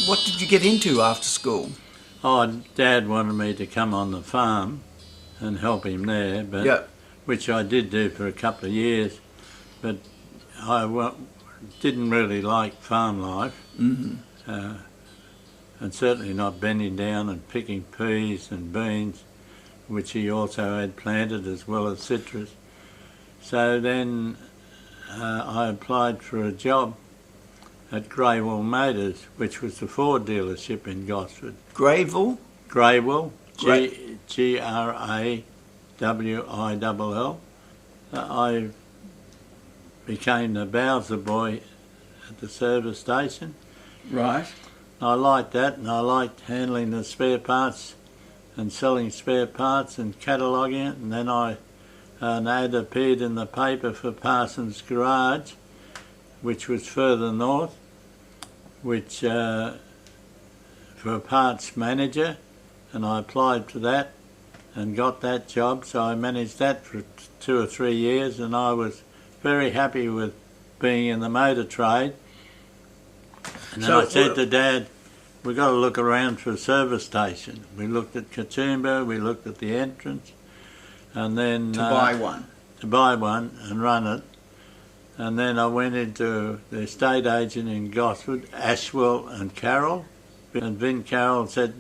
what did you get into after school? Oh, Dad wanted me to come on the farm and help him there, but which I did do for a couple of years, but I didn't really like farm life, and certainly not bending down and picking peas and beans, which he also had planted as well as citrus. So then I applied for a job at Greywill Motors, which was the Ford dealership in Gosford. Greywill? Greywill, G-R-A-W-I-L-L. I became the Bowser boy at the service station. Right. I liked that, and I liked handling the spare parts and selling spare parts and cataloguing it, and then an ad appeared in the paper for Parsons Garage, which was further north, which for a parts manager, and I applied for that and got that job. So I managed that for 2 or 3 years, and I was very happy with being in the motor trade. And then I said to Dad, we've got to look around for a service station. We looked at Katoomba, we looked at the entrance, and then to buy one. To buy one and run it. And then I went into the estate agent in Gosford, Ashwell and Carroll. And Vin Carroll said,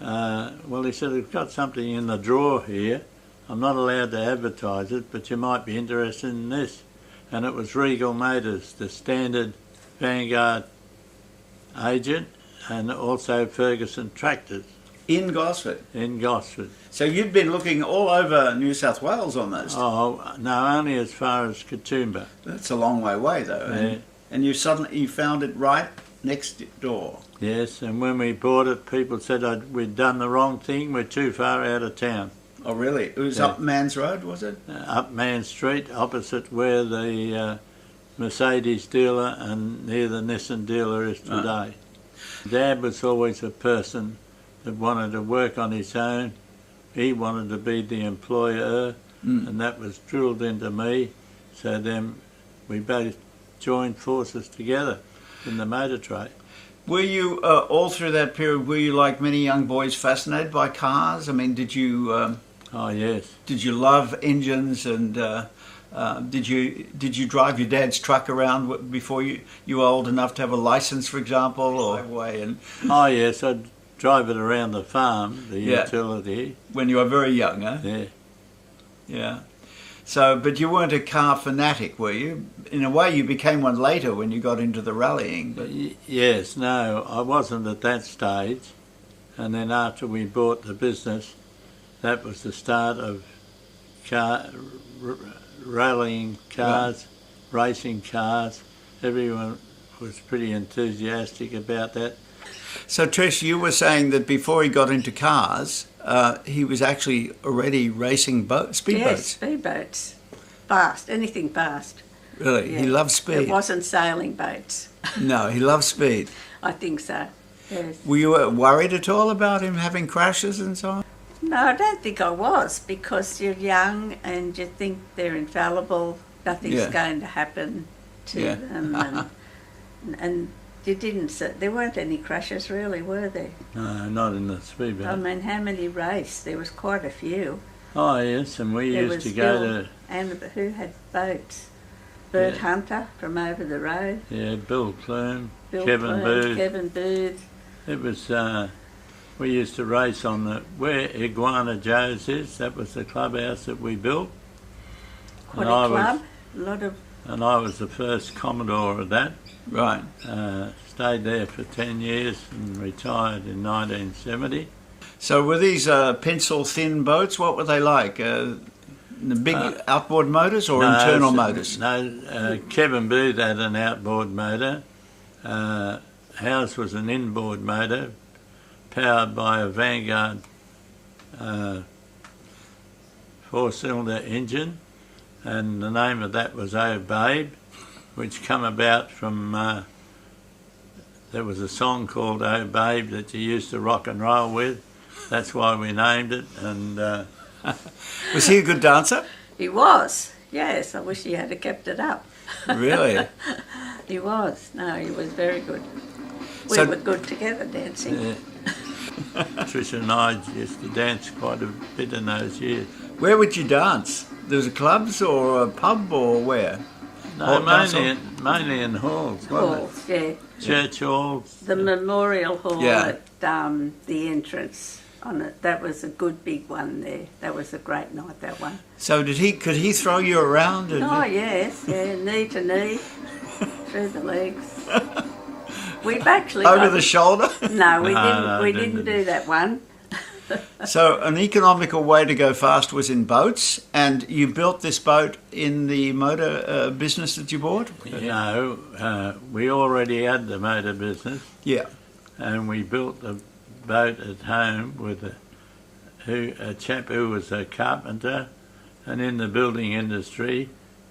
well, he said, we've got something in the drawer here. I'm not allowed to advertise it, but you might be interested in this. And it was Regal Motors, the standard Vanguard agent, and also Ferguson Tractors. In Gosford? In Gosford. So you'd been looking all over New South Wales almost? Oh, no, only as far as Katoomba. That's a long way away though. Yeah. And you suddenly found it right next door? Yes, and when we bought it, people said we'd done the wrong thing, we're too far out of town. Oh really? It was up Mans Road, was it? Up Man Street, opposite where the Mercedes dealer and near the Nissan dealer is today. Dad was always a person that wanted to work on his own. He wanted to be the employer, and that was drilled into me. So then we both joined forces together in the motor trade. Were you, all through that period, were you like many young boys fascinated by cars? I mean, did you... oh, yes. Did you love engines, and did you drive your dad's truck around before you were old enough to have a license, for example, or way? And oh, yes, I'd drive it around the farm, the utility. When you were very young, huh? Yeah. Yeah. So, but you weren't a car fanatic, were you? In a way, you became one later when you got into the rallying. But yes, no, I wasn't at that stage. And then after we bought the business, that was the start of rallying cars, racing cars. Everyone was pretty enthusiastic about that. So, Trish, you were saying that before he got into cars, he was actually already racing speedboats. Yes, speedboats. Fast, anything fast. Really? Yeah. He loved speed? It wasn't sailing boats. No, he loved speed. I think so, yes. Were you worried at all about him having crashes and so on? No, I don't think I was, because you're young and you think they're infallible, nothing's going to happen to them. And you there weren't any crashes really, were there? No, not in the speedboat. I mean, how many raced? There was quite a few. Oh, yes, and we used to go to... And who had boats? Bert Hunter from over the road. Yeah, Bill Plume, Kevin Booth. Kevin Booth. It was, we used to race on where Iguana Joe's is. That was the clubhouse that we built. Quite a club, a lot of... And I was the first Commodore of that. Right. Stayed there for 10 years and retired in 1970. So were these pencil-thin boats? What were they like? The big outboard motors or internal motors? No, Kevin Booth had an outboard motor. Ours was an inboard motor powered by a Vanguard 4-cylinder engine, and the name of that was Oh Babe, which come about from, there was a song called Oh Babe that you used to rock and roll with. That's why we named it. And was he a good dancer? He was, yes. I wish he had kept it up. Really? He was. No, he was very good. We So- were good together dancing. Yeah. Trisha and I used to dance quite a bit in those years. Where would you dance? There was clubs or a pub or where? No, Oh, dance mainly in halls, wasn't Halls, yeah. it? Church halls. The memorial hall Yeah. at the entrance on it. That was a good big one there. That was a great night, that one. So could he throw you around? Oh, yes, yeah, knee to knee, through the legs. We've actually Over got- the shoulder? No, we didn't. no, We didn't. didn't do that one. So an economical way to go fast was in boats, and you built this boat in the motor business that you bought? No, we already had the motor business, Yeah. and we built the boat at home with a chap who was a carpenter and in the building industry,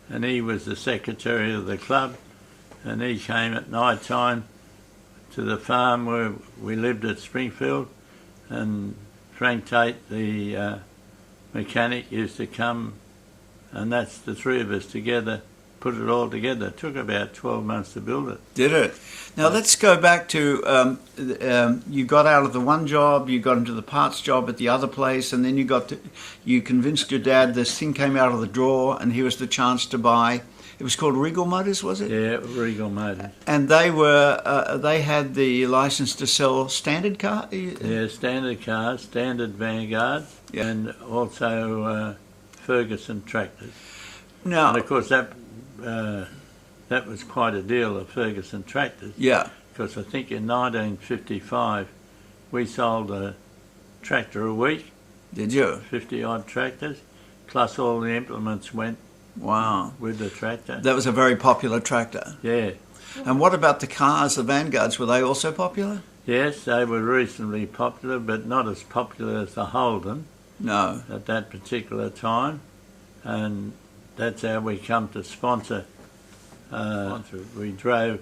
and he was the secretary of the club, and he came at night time to the farm where we lived at Springfield, and Frank Tate, the mechanic, used to come, and that's the three of us together, put it all together. It took about 12 months to build it. Did it? Now let's go back to you got out of the one job, you got into the parts job at the other place, and then you convinced your dad this thing came out of the drawer, and here was the chance to buy. It was called Regal Motors, was it? Yeah, Regal Motors. And they had the license to sell standard car. Yeah, standard cars, standard Vanguards, Yeah. and also Ferguson tractors. Now, And of course that was quite a deal of Ferguson tractors, yeah, because I think in 1955 we sold a tractor a week, did you? 50 odd tractors, plus all the implements went Wow, with the tractor. that was a very popular tractor. Yeah. And what about the cars, the Vanguards? Were they also popular? Yes, they were reasonably popular, but not as popular as the Holden No. at that particular time, and that's how we come to sponsor. We drove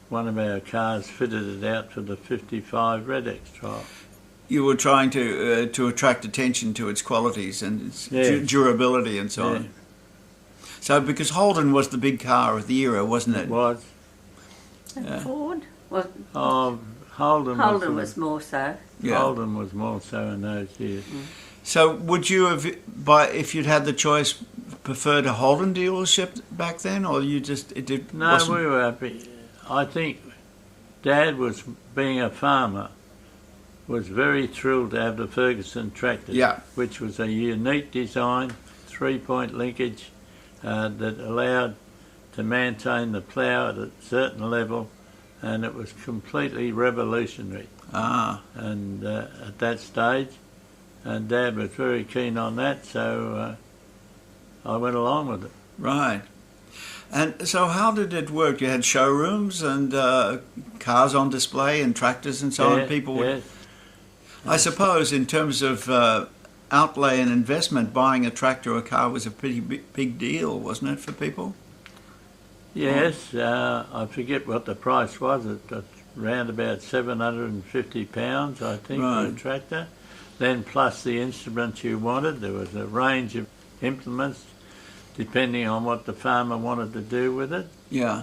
one of our cars, fitted it out for the 55 Red X trial. You were trying to attract attention to its qualities and its Yeah. durability and so Yeah. on. So, because Holden was the big car of the era, wasn't it? It was. And Yeah. Ford? Well, Holden Holden was more so. Yeah. Holden was more so in those years. So, would you have, if you'd had the choice, preferred a Holden dealership back then, or you just No, wasn't? we were happy. I think Dad was, being a farmer, was very thrilled to have the Ferguson tractor, Yeah. which was a unique design, 3-point linkage, that allowed to maintain the plough at a certain level, and it was completely revolutionary. Ah, And at that stage, and Dad was very keen on that, so I went along with it. right. And so, how did it work? You had showrooms and cars on display and tractors and so on. People would. Yes. I suppose, in terms of outlay and investment, buying a tractor or a car was a pretty big deal, wasn't it, for people? Yes, I forget what the price was. It was around about £750, I think, for a Right. tractor. Then plus the instruments you wanted. There was a range of implements depending on what the farmer wanted to do with it. Yeah.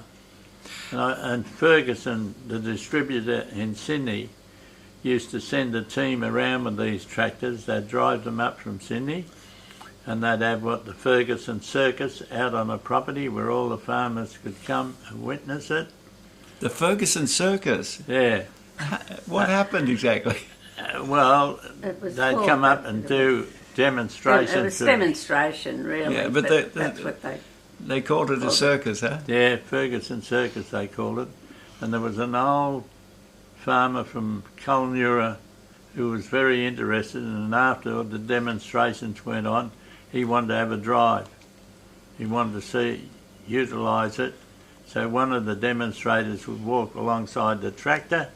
And Ferguson, the distributor in Sydney, used to send a team around with these tractors. They'd drive them up from Sydney, and they'd have the Ferguson Circus out on a property where all the farmers could come and witness it. The Ferguson Circus. Yeah. What happened exactly? Well, It was they'd called come up that. and do It demonstrations. was demonstration, really. Yeah, but that's what they... They called it a circus, huh? Yeah, Ferguson Circus they called it. And there was an old farmer from Kulnura who was very interested, and after the demonstrations went on, he wanted to have a drive. He wanted to utilise it. So one of the demonstrators would walk alongside the tractor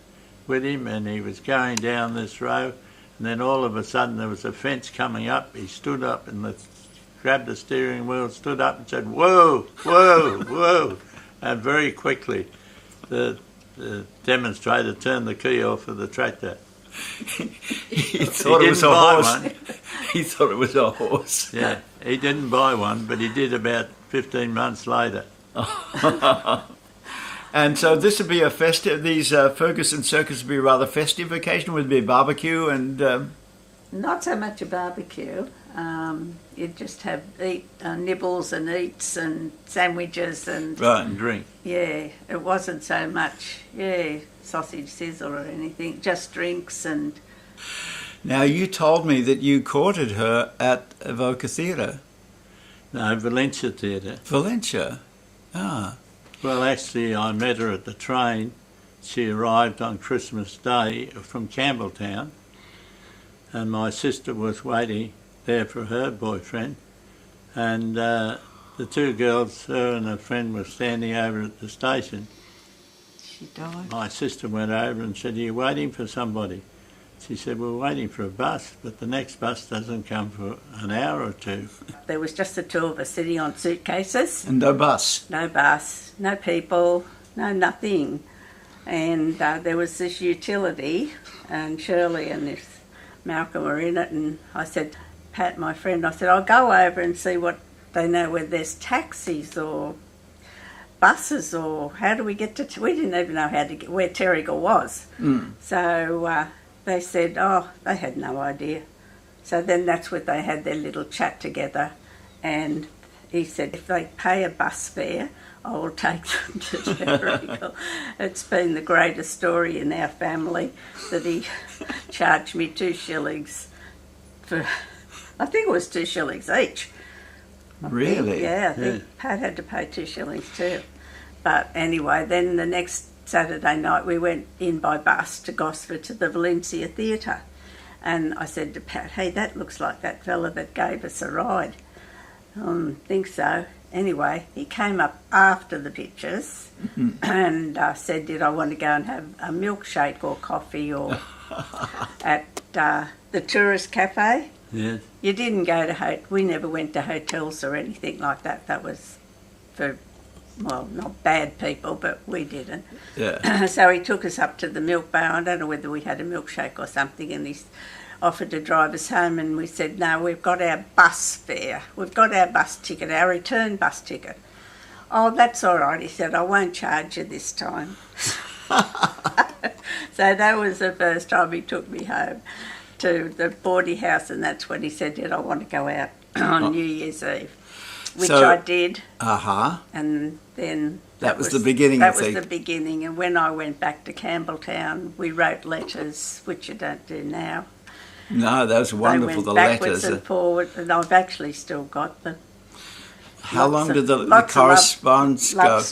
with him, and he was going down this road, and then all of a sudden there was a fence coming up. He stood up and grabbed the steering wheel, stood up and said, "Whoa, whoa, whoa." And very quickly the demonstrator turned the key off of the tractor. He thought it was a didn't buy horse. one. He thought it was a horse. Yeah, he didn't buy one, but he did about 15 months later. And so this would be a festive. These Ferguson Circus would be a rather festive occasion. Would be a barbecue and. Not so much a barbecue. You'd just have nibbles and eats and sandwiches and Right. And drink. yeah. It wasn't so much sausage sizzle or anything. Just drinks and Now you told me that you courted her at Evoca Theatre, No, Valencia Theatre. Valencia. Ah. Well, actually, I met her at the train. She arrived on Christmas Day from Campbelltown, and my sister was waiting there for her boyfriend. And the two girls, her and a friend, were standing over at the station. she died. My sister went over and said, "Are you waiting for somebody?" She said, "We're waiting for a bus, but the next bus doesn't come for an hour or two." There was just the two of us sitting on suitcases. And no bus. No bus, no people, no nothing. And there was this utility, and Shirley and this Malcolm were in it, and I said, Pat, my friend, I said, I'll go over and see what they know whether there's taxis or buses or how do we get to... We didn't even know how to get where Terrigal was. Mm. So they said, they had no idea. So then that's where they had their little chat together, and he said, if they pay a bus fare, I will take them to Terrigal. It's been the greatest story in our family that he charged me 2 shillings for, I think it was 2 shillings each. Really? I think Pat had to pay 2 shillings too. But anyway, then the next Saturday night we went in by bus to Gosford to the Valencia Theatre. And I said to Pat, hey, that looks like that fella that gave us a ride. Think so. Anyway, he came up after the pictures and said, did I want to go and have a milkshake or coffee or at the tourist cafe? Yes. You didn't go to we never went to hotels or anything like that. That was for, well, not bad people, but we didn't. Yeah. So he took us up to the milk bar. I don't know whether we had a milkshake or something, and he offered to drive us home, and we said, no, we've got our bus fare. We've got our bus ticket, our return bus ticket. Oh, that's all right, he said, I won't charge you this time. So that was the first time he took me home to the boarding house, and that's when he said, did I want to go out on New Year's Eve, which I did. Uh-huh. And then That was the beginning of That was the beginning, and when I went back to Campbelltown, we wrote letters, which you don't do now. No, that was wonderful, they went the backwards letters. and forwards, and I've actually still got them. How long did the correspondence go?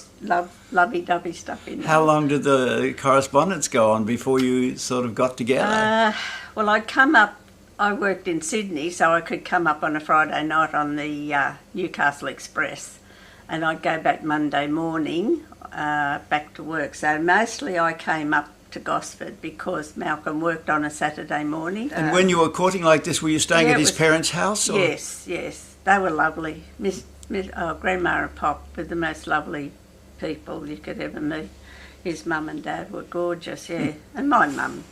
Lovey-dovey stuff in there. How long did the correspondence go on before you sort of got together? Well, I'd come up, I worked in Sydney, so I could come up on a Friday night on the Newcastle Express, and I'd go back Monday morning back to work. So mostly I came up to Gosford because Malcolm worked on a Saturday morning. And when you were courting like this, were you staying at his parents' house? Or? Yes, they were lovely. Grandma and Pop were the most lovely people you could ever meet. His mum and dad were gorgeous, yeah. And my mum,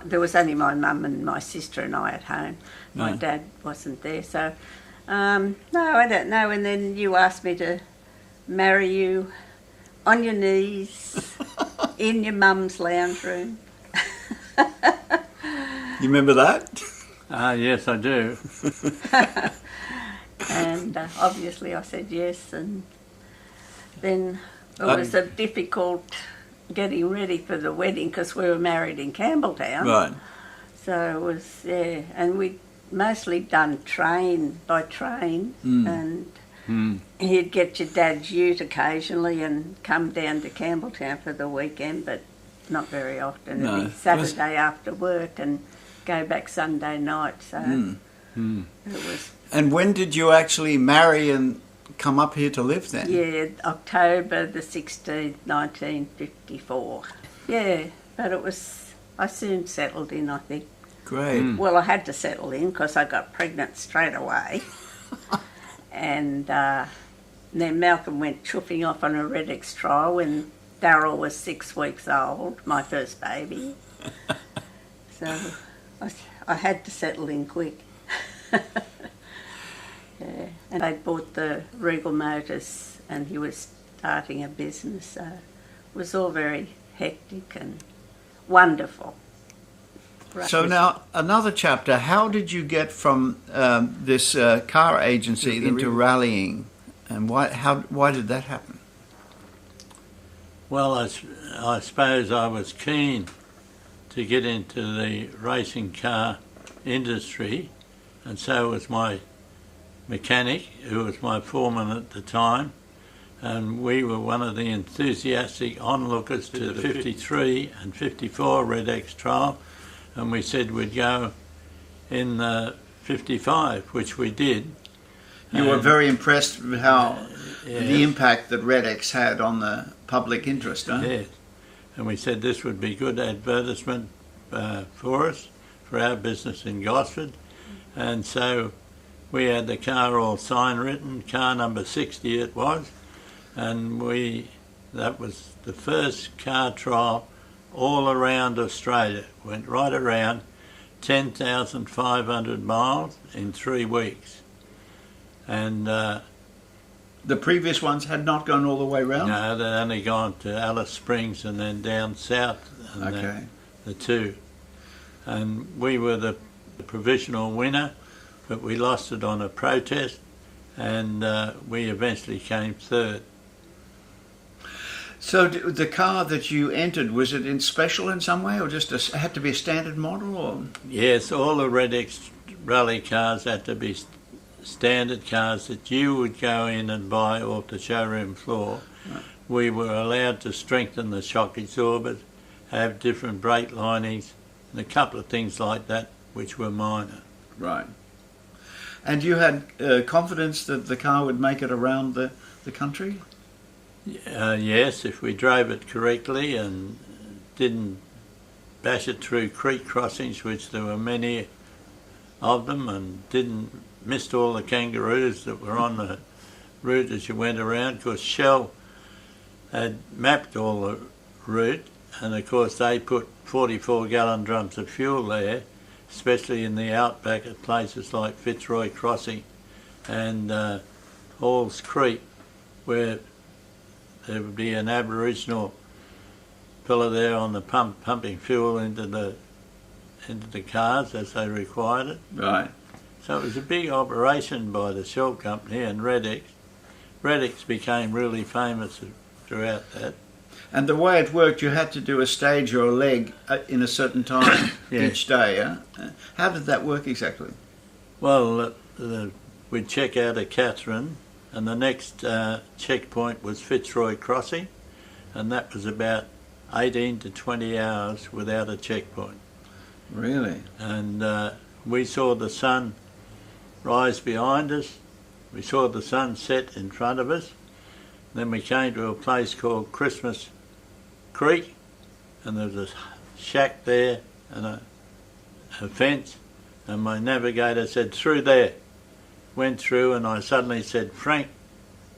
there was only my mum and my sister and I at home. My dad wasn't there, so no, I don't know. And then you asked me to marry you on your knees in your mum's lounge room. You remember that? Yes, I do. And obviously I said yes, and then it was a difficult getting ready for the wedding because we were married in Campbelltown. Right. So it was, and we mostly done by train, and he'd get your dad's ute occasionally and come down to Campbelltown for the weekend, but not very often. It'd be Saturday after work and go back Sunday night, so it was... And when did you actually marry and come up here to live then? Yeah, October the 16th, 1954. Yeah, but it was... I soon settled in, I think. Great. Well, I had to settle in because I got pregnant straight away. And then Malcolm went chuffing off on a Redex trial when Darryl was 6 weeks old, my first baby. So I had to settle in quick. Yeah. And they bought the Regal Motors, and he was starting a business. So it was all very hectic and wonderful. So now, another chapter. How did you get from this car agency into rallying, and why did that happen? Well, I suppose I was keen to get into the racing car industry, and so was my mechanic, who was my foreman at the time, and we were one of the enthusiastic onlookers to the 53 and 54 Red X trial, and we said we'd go in the 55, which we did. You were very impressed with how the impact that Red X had on the public interest, huh? Yes, and we said this would be good advertisement for us, for our business in Gosford, and so we had the car all sign written, car number 60 it was, and that was the first car trial all around Australia. Went right around 10,500 miles in 3 weeks. And the previous ones had not gone all the way round? No, they'd only gone to Alice Springs and then down south, and the two. And we were the provisional winner, but we lost it on a protest, and we eventually came third. So the car that you entered, was it in special in some way, or just had to be a standard model? Or? Yes, all the Red X rally cars had to be standard cars that you would go in and buy off the showroom floor. Right. We were allowed to strengthen the shock absorbers, have different brake linings, and a couple of things like that, which were minor. Right. And you had confidence that the car would make it around the country? Yes, if we drove it correctly and didn't bash it through creek crossings, which there were many of them, and missed all the kangaroos that were on the route as you went around, because Shell had mapped all the route, and of course they put 44-gallon drums of fuel there, especially in the outback at places like Fitzroy Crossing and Halls Creek, where there would be an Aboriginal fella there on the pumping fuel into the cars as they required it. Right. So it was a big operation by the Shell Company and Red X. Red X became really famous throughout that. And the way it worked, you had to do a stage or a leg in a certain time each day. How did that work exactly? Well, we'd check out at Catherine, and the next checkpoint was Fitzroy Crossing, and that was about 18 to 20 hours without a checkpoint. Really? And we saw the sun rise behind us, we saw the sun set in front of us, then we came to a place called Christmas Creek, and there was a shack there and a fence, and my navigator said, "Through there." Went through, and I suddenly said, "Frank,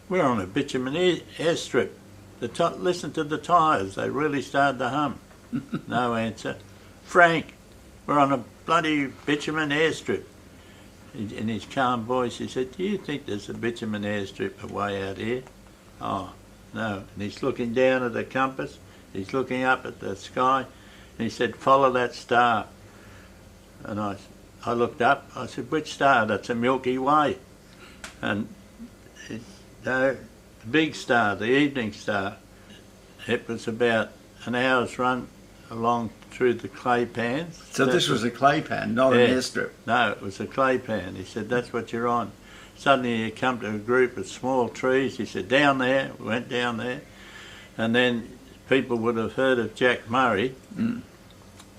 we're on a bitumen airstrip. Listen to the tyres, they really started to hum." No answer. "Frank, we're on a bloody bitumen airstrip." In his calm voice he said, "Do you think there's a bitumen airstrip away out here?" "Oh, no." And he's looking down at the compass, he's looking up at the sky, and he said, "Follow that star." And I looked up, I said, "Which star?" "That's a Milky Way." And the big star, the evening star, it was about an hour's run along through the clay pans. So this was a clay pan, not an airstrip? No, it was a clay pan. He said, "That's what you're on." Suddenly he come to a group of small trees. He said, "Down there." We went down there. And then people would have heard of Jack Murray.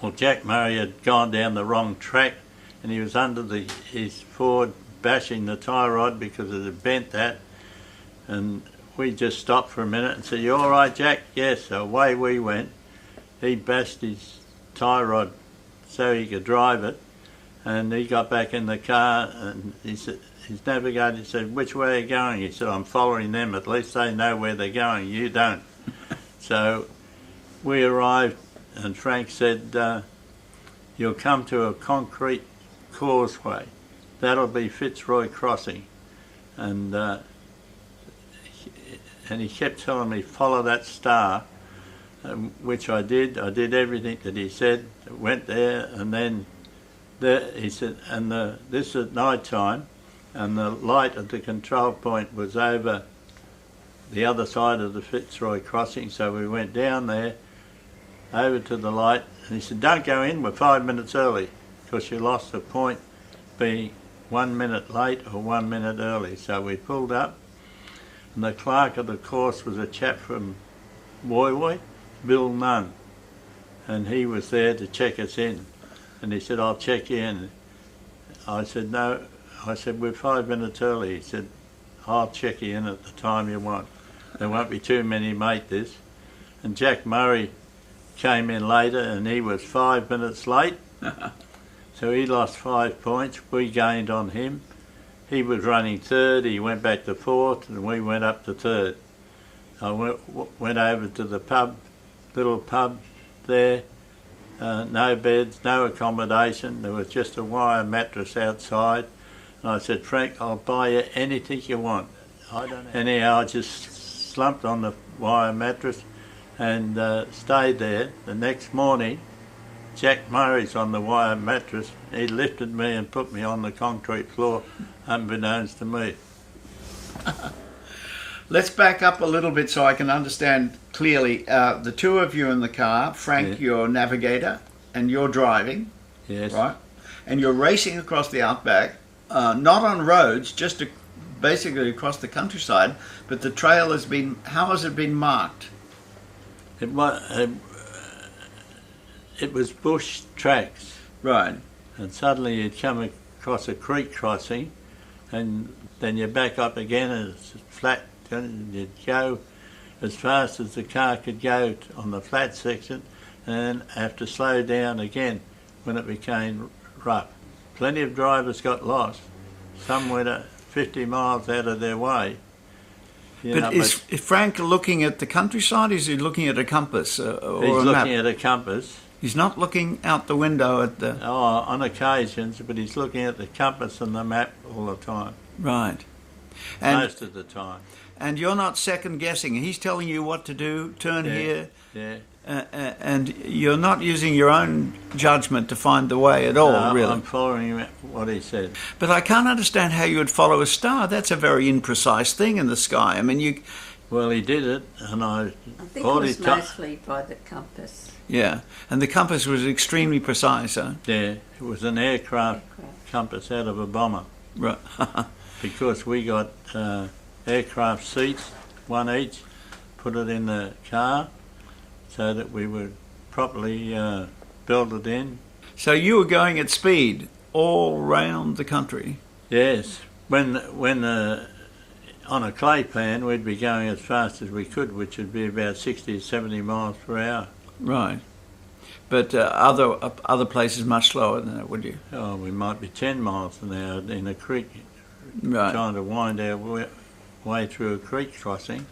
Well, Jack Murray had gone down the wrong track, and he was under his Ford bashing the tie rod because it had bent that. And we just stopped for a minute and said, "You all right, Jack?" "Yes." So away we went. He bashed his tie rod so he could drive it, and he got back in the car, and he said, his navigator said, "Which way are you going?" He said, "I'm following them. At least they know where they're going. You don't." So we arrived, and Frank said, "You'll come to a concrete causeway. That'll be Fitzroy Crossing." And and he kept telling me, follow that star, which I did. I did everything that he said, went there, and then he said, and this at night time, and the light at the control point was over the other side of the Fitzroy crossing, so we went down there, over to the light, and he said, don't go in, we're 5 minutes early, because you lost the point being 1 minute late or 1 minute early. So we pulled up, and the clerk of the course was a chap from Woy Woy, Bill Nunn, and he was there to check us in. And he said, I'll check you in. I said, no. I said, we're 5 minutes early. He said, I'll check you in at the time you want. There won't be too many make this. And Jack Murray came in later, and he was 5 minutes late. So he lost 5 points. We gained on him. He was running third. He went back to fourth, and we went up to third. I went over to the pub, little pub there. No beds, no accommodation. There was just a wire mattress outside. And I said, Frank, I'll buy you anything you want. I don't know. Anyhow, I just slumped on the wire mattress and stayed there. The next morning, Jack Murray's on the wire mattress. He lifted me and put me on the concrete floor, unbeknownst to me. Let's back up a little bit so I can understand clearly. The two of you in the car, Frank, your navigator, and you're driving. Yes. Right? And you're racing across the outback, not on roads, just basically across the countryside, but the trail has been, how has it been marked? It was bush tracks. Right. And suddenly you'd come across a creek crossing, and then you back up again and it's flat, and you'd go as fast as the car could go on the flat section, and then have to slow down again when it became rough. Plenty of drivers got lost. Some went 50 miles out of their way. But is Frank looking at the countryside, or is he looking at a compass or he's a map? looking at a compass. He's not looking out the window at the... Oh, on occasions, but he's looking at the compass and the map all the time. Right. And, most of the time. And you're not second guessing. He's telling you what to do, turn here. Yeah. And you're not using your own judgment to find the way at all, No, really. I'm following what he said. But I can't understand how you would follow a star. That's a very imprecise thing in the sky. I mean, you... Well, he did it, and I think it was mostly by the compass. Yeah, and the compass was extremely precise, huh? Yeah, it was an aircraft compass out of a bomber. Right. Because we got aircraft seats, one each, put it in the car so that we would properly build it in. So you were going at speed all round the country? Yes. When on a clay pan, we'd be going as fast as we could, which would be about 60 or 70 miles per hour. Right. But other places much slower than that, would you? Oh, we might be 10 miles an hour in a creek, right. Trying to wind our way through a creek crossing,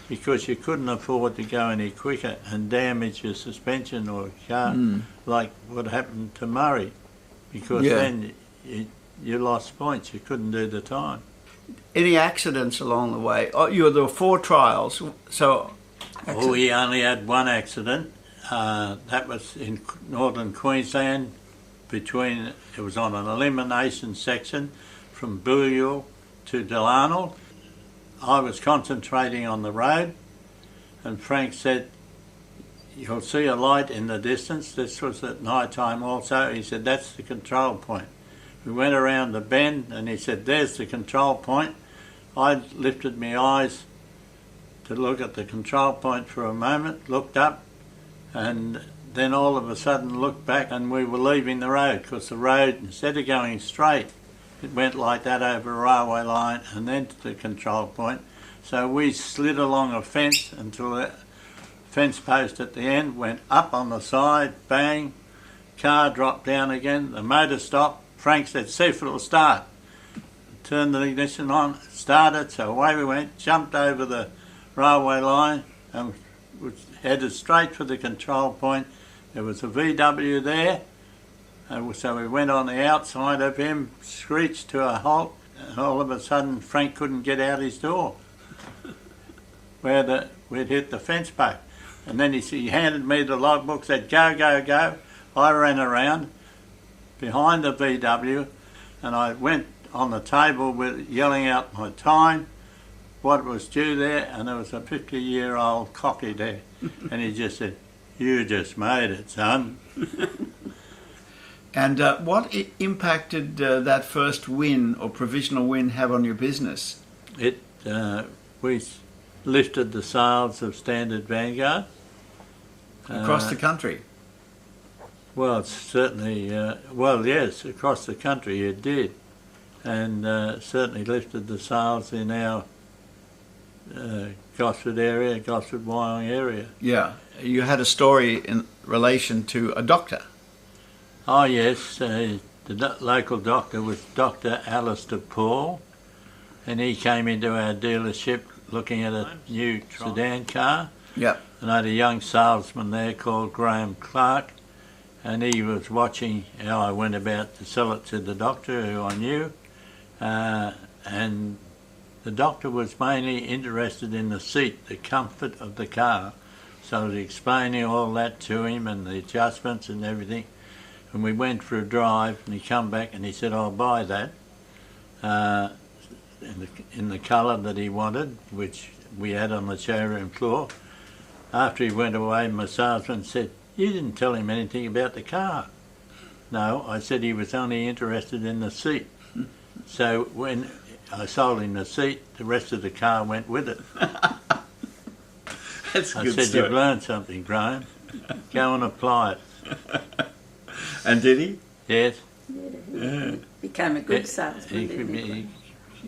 because you couldn't afford to go any quicker and damage your suspension or car, like what happened to Murray, because then you lost points, you couldn't do the time. Any accidents along the way? Oh, there were 4 trials, so... Well, we only had one accident. That was in northern Queensland. It was on an elimination section from Booyul to Delarnell. I was concentrating on the road, and Frank said, "You'll see a light in the distance." This was at night time also. He said, "That's the control point." We went around the bend, and he said, "There's the control point." I lifted my eyes to look at the control point for a moment, looked up, and then all of a sudden looked back, and we were leaving the road, because the road, instead of going straight, it went like that over a railway line and then to the control point. So we slid along a fence until the fence post at the end went up on the side, bang, car dropped down again, the motor stopped. Frank said, "See if it'll start." Turned the ignition on, started, so away we went, jumped over the railway line and was headed straight for the control point. There was a VW there, and so we went on the outside of him, screeched to a halt, and all of a sudden Frank couldn't get out his door. where we'd hit the fence post. And then he handed me the logbook, said, go, go, go. I ran around behind the VW and I went on the table with yelling out my time, what was due there, and there was a 50-year-old cocky there. And he just said, you just made it, son. And what impacted that first win or provisional win have on your business? We lifted the sales of Standard Vanguard. Across the country? Well, it's certainly, yes, across the country it did. And certainly lifted the sales in our Gosford area, Gosford, Wyong area. Yeah. You had a story in relation to a doctor. Oh, yes. The local doctor was Dr. Alistair Paul, and he came into our dealership looking at a new sedan car. Yeah. And I had a young salesman there called Graham Clark, and he was watching how I went about to sell it to the doctor, who I knew. And the doctor was mainly interested in the seat, the comfort of the car. So I was explaining all that to him and the adjustments and everything. And we went for a drive, and he come back and he said, I'll buy that in the colour that he wanted, which we had on the showroom floor. After he went away, my salesman said, you didn't tell him anything about the car. No, I said he was only interested in the seat. So when I sold him the seat, the rest of the car went with it. That's I good said, story. you've learned something, Graham. Go and apply it. And did he? Yes. Yeah, he became a good salesman, didn't he?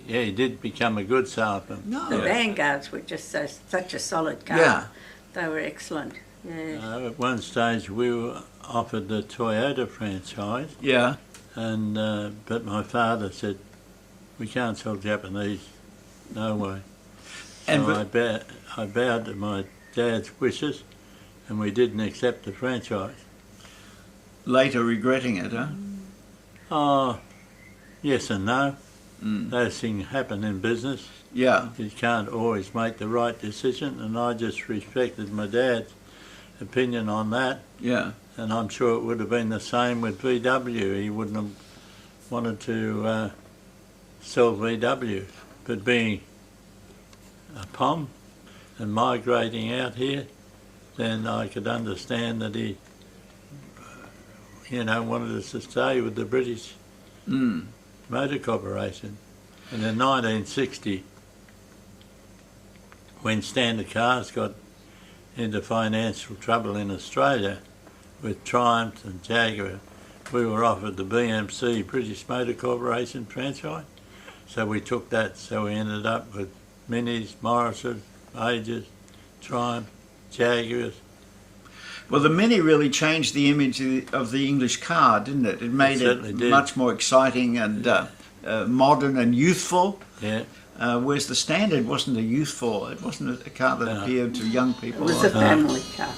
He did become a good salesman. No. The Vanguards were just such a solid car. Yeah. They were excellent. Yeah. At one stage we were offered the Toyota franchise, Yeah. and but my father said, we can't sell Japanese, no way. And So I bowed to my dad's wishes, and we didn't accept the franchise. later regretting it, huh? Oh, yes and no. Those things happen in business. Yeah. You can't always make the right decision, and I just respected my dad's opinion on that, Yeah. and I'm sure it would have been the same with VW. He wouldn't have wanted to sell VW, but being a POM and migrating out here, then I could understand that he, wanted us to stay with the British Motor Corporation. And in 1960, when Standard Cars got into financial trouble in Australia with Triumph and Jaguar, we were offered the BMC, British Motor Corporation franchise. So we took that, so we ended up with Minis, Morrises, Majors, Triumph, Jaguars. Well, the Mini really changed the image of the English car, didn't it? It made it did. much more exciting and modern and youthful. Yeah. Whereas the Standard wasn't a youthful, it wasn't a car that appealed to young It people. was a family car.